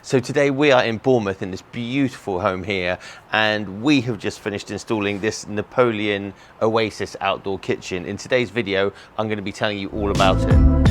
So today we are in Bournemouth in this beautiful home here, and we have just finished installing this Napoleon Oasis outdoor kitchen. In today's video, I'm going to be telling you all about it.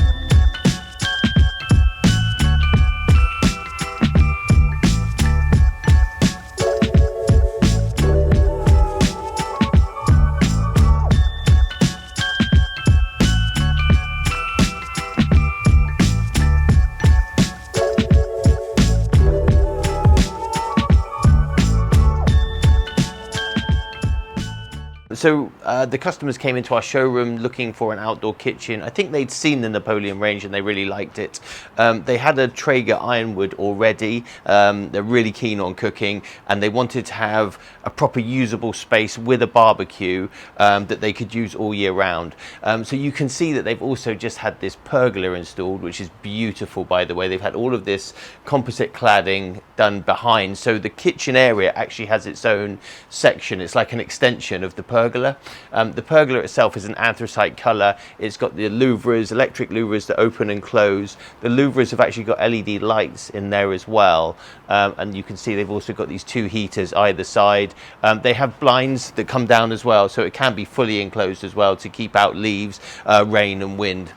So the customers came into our showroom looking for an outdoor kitchen. I think they'd seen the Napoleon range and they really liked it. They had a Traeger Ironwood already. They're really keen on cooking, and they wanted to have a proper usable space with a barbecue that they could use all year round. So you can see that they've also just had this pergola installed, which is beautiful, by the way. They've had all of this composite cladding done behind, so the kitchen area actually has its own section. It's like an extension of the pergola. The pergola itself is an anthracite colour. It's got the louvres, electric louvres that open and close. The louvres have actually got LED lights in there as well, and you can see they've also got these two heaters either side. They have blinds that come down as well, so it can be fully enclosed as well to keep out leaves, rain and wind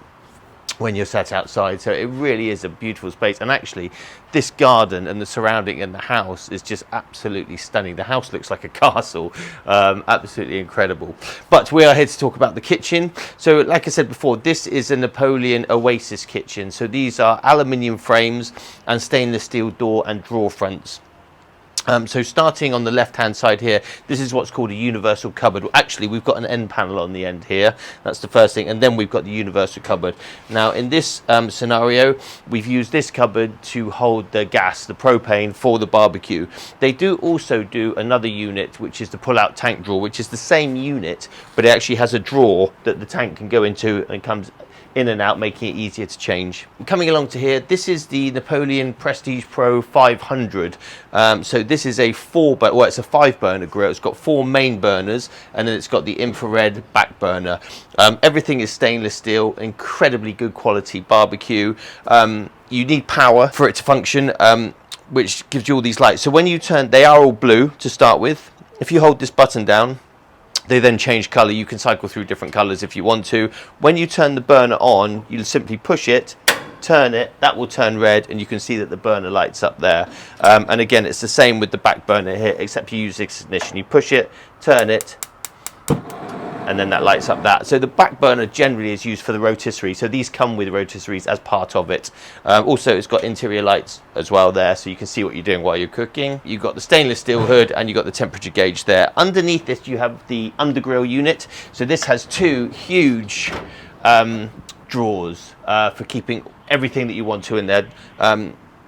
when you're sat outside. So it really is a beautiful space, and actually this garden and the surrounding and the house is just absolutely stunning. The house looks like a castle, absolutely incredible. But we are here to talk about the kitchen. So like I said before, this is a Napoleon Oasis kitchen. So these are aluminium frames and stainless steel door and drawer fronts. So starting on the left hand side here, this is what's called a universal cupboard. Actually, we've got an end panel on the end here. That's the first thing, and then we've got the universal cupboard. Now in this scenario, we've used this cupboard to hold the gas, the propane, for the barbecue. They do also do another unit, which is the pull-out tank drawer, which is the same unit, but it actually has a drawer that the tank can go into and comes in and out, making it easier to change. Coming along to here, this is the Napoleon Prestige Pro 500. So this is a it's a 5-burner grill. It's got 4 main burners, and then it's got the infrared back burner. Everything is stainless steel, incredibly good quality barbecue. You need power for it to function, which gives you all these lights. So when you turn, they are all blue to start with. If you hold this button down, they then change colour. You can cycle through different colours if you want to. When you turn the burner on, you'll simply push it, turn it, that will turn red, and you can see that the burner lights up there. And again, it's the same with the back burner here, except you use this ignition. You push it, turn it, and then that lights up that. So the back burner generally is used for the rotisserie. So these come with rotisseries as part of it. Also, it's got interior lights as well there, so you can see what you're doing while you're cooking. You've got the stainless steel hood, and you've got the temperature gauge there. Underneath this, you have the undergrill unit. So this has 2 huge drawers for keeping everything that you want to in there.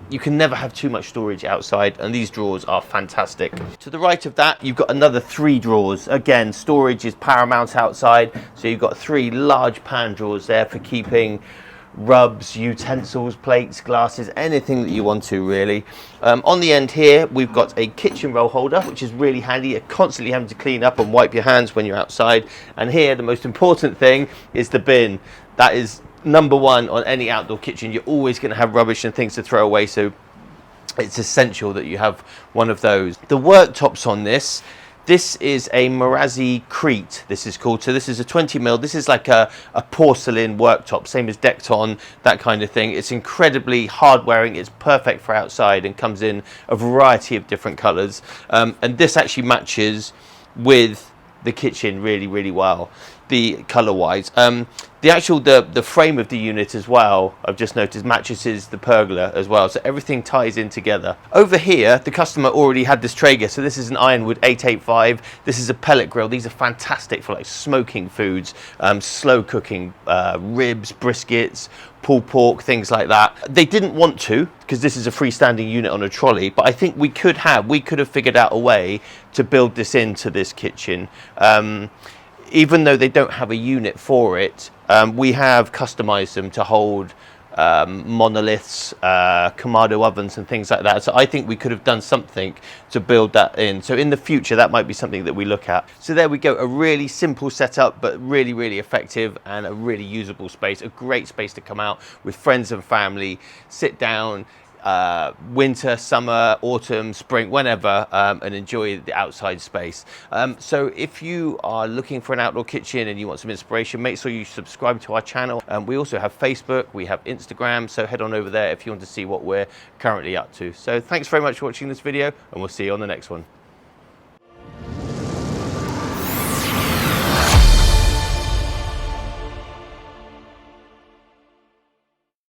You can never have too much storage outside, and these drawers are fantastic. To the right of that, you've got another 3 drawers. Again, storage is paramount outside, so you've got 3 large pan drawers there for keeping rubs, utensils, plates, glasses, anything that you want to, really. On the end here, we've got a kitchen roll holder, which is really handy. You're constantly having to clean up and wipe your hands when you're outside. And here, the most important thing is the bin. That is number 1 on any outdoor kitchen. You're always going to have rubbish and things to throw away, so it's essential that you have one of those. The worktops on this is a Marazzi Crete, this is called. So this is a 20mm. This is like a porcelain worktop, same as Decton, that kind of thing. It's incredibly hard wearing. It's perfect for outside and comes in a variety of different colors. And this actually matches with the kitchen really, really well, the color wise. The frame of the unit as well, I've just noticed, matches the pergola as well, so everything ties in together. Over here, the customer already had this Traeger. So this is an Ironwood 885. This is a pellet grill. These are fantastic for like smoking foods, slow cooking, ribs, briskets, pulled pork, things like that. They didn't want to, because this is a freestanding unit on a trolley, but I think we could have figured out a way to build this into this kitchen. Even though they don't have a unit for it, we have customized them to hold monoliths, Kamado ovens and things like that. So I think we could have done something to build that in. So in the future, that might be something that we look at. So there we go, a really simple setup, but really, really effective, and a really usable space, a great space to come out with friends and family, sit down, winter, summer, autumn, spring, whenever, and enjoy the outside space. So if you are looking for an outdoor kitchen and you want some inspiration, make sure you subscribe to our channel. We also have Facebook, we have Instagram, so head on over there if you want to see what we're currently up to. So thanks very much for watching this video, and we'll see you on the next one.